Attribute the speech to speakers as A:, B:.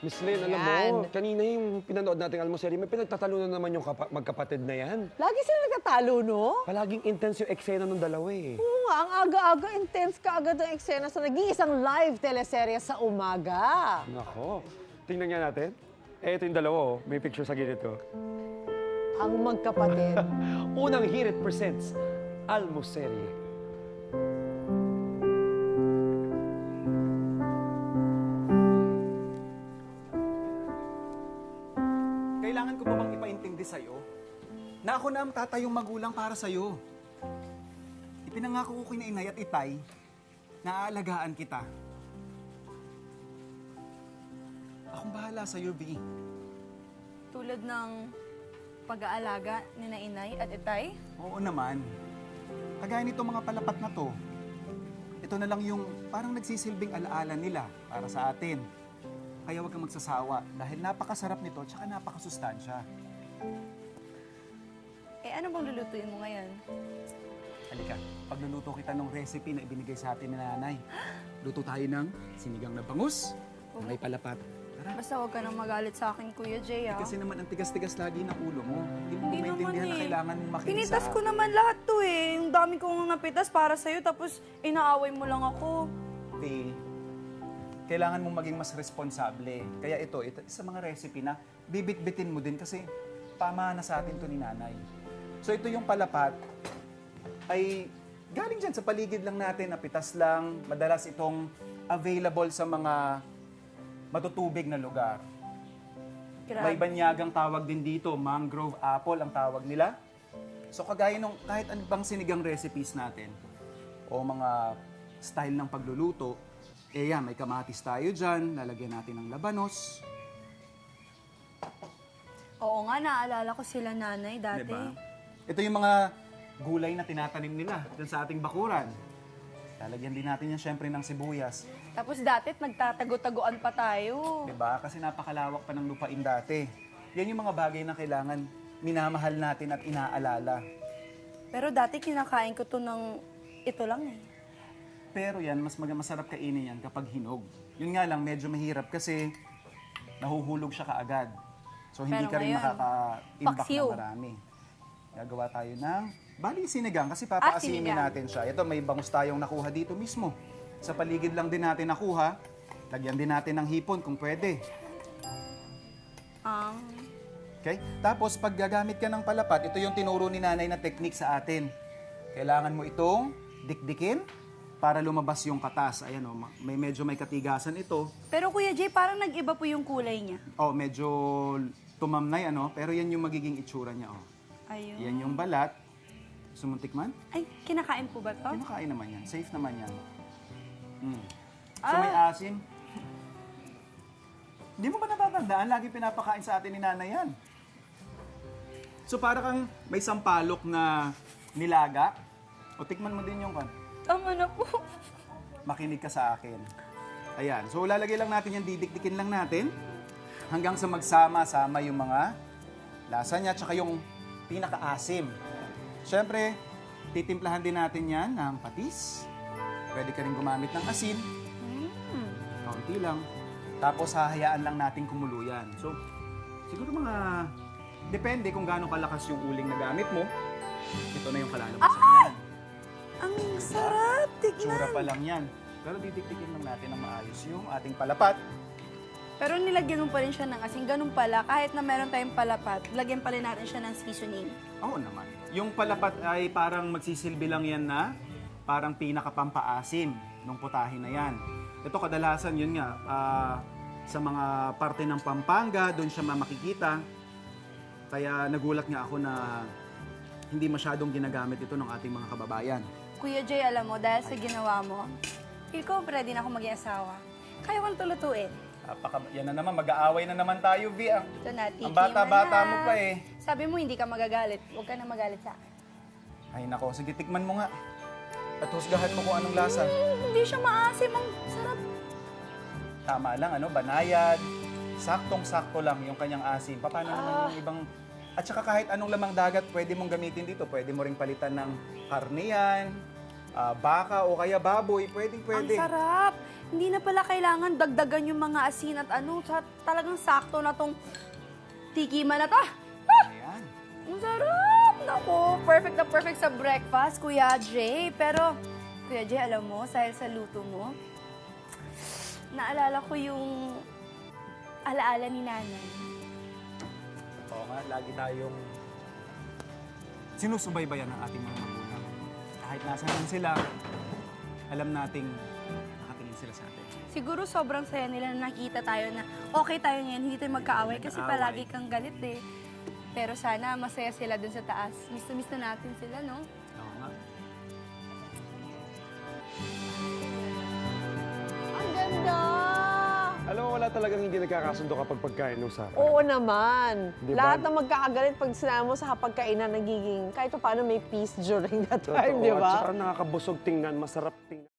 A: Miss Lynn, alam mo, kanina yung pinanood nating almuseri, may pinagtatalunan naman yung magkapatid na yan.
B: Lagi sila nagtatalo, no?
A: Palaging intense yung eksena ng dalawa eh.
B: Oo nga, ang aga-aga, intense ka agad ang eksena sa nag-iisang live teleserye sa umaga.
A: Nako, tingnan nga natin. Ito yung dalawa, oh. May picture sa gilid ko.
B: Ang magkapatid.
A: Unang Hirit presents Almuseri.
C: Kailangan ko ba bang ipaintindi sa'yo na ako na ang tatayong magulang para sa'yo? Ipinangako ko kina inay at itay na aalagaan kita. Akong bahala sa'yo, V.
D: Tulad ng pag-aalaga ni na inay at itay?
C: Oo naman. Kagaya nito mga palapat na to, ito na lang yung parang nagsisilbing alaala nila para sa atin. Kaya huwag kang magsasawa dahil napakasarap nito at saka napakasustansya.
D: Eh ano bang lulutuin mo ngayon?
C: Halika, pagluluto kita ng recipe na ibinigay sa atin ni nanay. Luto tayo ng sinigang na bangus na may palapat. Tara.
D: Basta huwag ka nang magalit sa akin, Kuya Jay, ah.
C: Kasi naman ang tigas-tigas lagi ng ulo mo. Hindi mo
D: Hindi
C: maintindihan
D: naman
C: na
D: eh.
C: kailangan mong makinig
D: Pinitas
C: sa
D: ko naman lahat to eh. Yung dami kong napitas para sa'yo, tapos inaaway mo lang ako.
C: Faye, kailangan mong maging mas responsable. Kaya ito sa mga recipe na bibit-bitin mo din kasi pamana sa atin to ni nanay. So ito yung palapat ay galing dyan sa paligid lang natin, napitas lang. Madalas itong available sa mga matutubig na lugar. May banyagang tawag din dito, mangrove apple ang tawag nila. So kagaya nung kahit ano bang sinigang recipes natin o mga style ng pagluluto, eh yan, may kamatis tayo dyan, lalagyan natin ng labanos.
D: Oo nga, naalala ko sila nanay dati.
C: Diba? Ito yung mga gulay na tinatanim nila dyan sa ating bakuran. Lalagyan din natin yan syempre ng sibuyas.
D: Tapos dati, nagtatago-taguan pa tayo.
C: Diba? Kasi napakalawak pa ng lupain dati. Yan yung mga bagay na kailangan minamahal natin at inaalala.
D: Pero dati, kinakain ko to ng ito lang eh.
C: Pero yan, masarap kainin yan kapag hinog. Yun nga lang, medyo mahirap kasi nahuhulog siya kaagad. So hindi
D: Pero
C: ka rin
D: ngayon,
C: makaka-imbak
D: paksiw.
C: ng marami. Gagawa tayo ng bali sinigang kasi papaasimin
D: sinigang.
C: natin siya. Ito, may bangus tayong nakuha dito mismo. Sa paligid lang din natin nakuha. Lagyan din natin ng hipon kung pwede. Okay? Tapos, pag gagamit ka ng palapat, ito yung tinuro ni nanay na technique sa atin. Kailangan mo itong dikdikin para lumabas yung katas. Ayan o, medyo may katigasan ito.
D: Pero Kuya Jay, parang nag-iba po yung kulay niya.
C: Oh, medyo tumamnay pero yan yung magiging itsura niya. Oh.
D: Ayun.
C: Yan yung balat. Sumuntik man?
D: Ay, kinakain po ba to?
C: Kinakain naman yan. Safe naman yan. So may asim. Hindi mo ba natatandaan? Lagi pinapakain sa atin ni nanay yan. So para kang may sampalok na nilaga. O tikman mo din yung kan.
D: Tama na po.
C: Makinig ka sa akin. Ayan. So lalagay lang natin yan, didikdikin lang natin hanggang sa magsama-sama yung mga lasa niya at saka yung pinakaasim. Siyempre, titimplahan din natin yan ng patis. Pwede ka rin gumamit ng asin. Kaunti lang. Tapos hahayaan lang natin kumulo yan. So, siguro mga depende kung gaano kalakas yung uling na gamit mo. Ito na yung kalalabasan yan.
D: Ang sarap,
C: Tsura
D: tignan.
C: pa lang yan. Pero didikdikin lang natin ng maayos yung ating palapat.
D: Pero nilagyan mo pa rin siya ng asin. Ganun pala, kahit na meron tayong palapat, lagyan pa rin natin siya ng seasoning.
C: Oo naman. Yung palapat ay parang magsisilbi lang yan na parang pinakapampaasim ng putahe na yan. Ito kadalasan yun nga, sa mga parte ng Pampanga, doon siya makikita. Kaya nagulat nga ako na hindi masyadong ginagamit ito ng ating mga kababayan.
D: Kuya Jay, alam mo, dahil sa ginawa mo, feel ko ready na ako maging asawa. Kaya ko tulutuin.
C: Yan na naman, mag-aaway na naman tayo, V.
D: Ito na,
C: Ang bata-bata mo pa eh.
D: Sabi mo, hindi ka magagalit. Huwag ka na magalit sa akin.
C: Ay nako, sige tikman mo nga. At husgahan mo kung anong lasa.
D: Hindi siya maasim. Ang sarap.
C: Tama lang, banayad. Saktong-sakto lang yung kanyang asim. Paano naman yung ibang... At saka kahit anong lamang dagat pwede mong gamitin dito. Pwede mo ring palitan ng karne yan. baka o kaya baboy,
D: Ang
C: pwedeng-pwede.
D: sarap! Hindi na pala kailangan dagdagan yung mga asin at ano. Talagang sakto na tong tikiman na to. Ah!
C: Ayan.
D: Ang sarap! Naku, perfect na perfect sa breakfast, Kuya Jay. Pero, Kuya Jay, alam mo, dahil sa luto mo, naalala ko yung alaala ni nanay.
C: Oo nga, lagi tayong sinusubaybayan ng ating mga magulang. Kahit nasaan sila, alam nating nakatingin sila sa atin.
D: Siguro sobrang saya nila na nakita tayo na okay tayo ngayon, hindi tayo magkaaway kasi
C: Nag-aaway.
D: palagi kang galit eh. Pero sana masaya sila dun sa taas. Miss na miss na natin sila, no?
C: Oo nga.
B: Ang ganda!
A: Alam mo, wala talagang hindi nagkakasundo kapag pagkain usapan.
B: Oo naman.
A: Di ba?
B: Lahat ng magkakagalit pag sinama mo sa hapagkainan, nagiging kahit pa paano may peace during that time,
A: Totoo.
B: di
A: At
B: ba?
A: saka nakakabusog tingnan, masarap tingnan.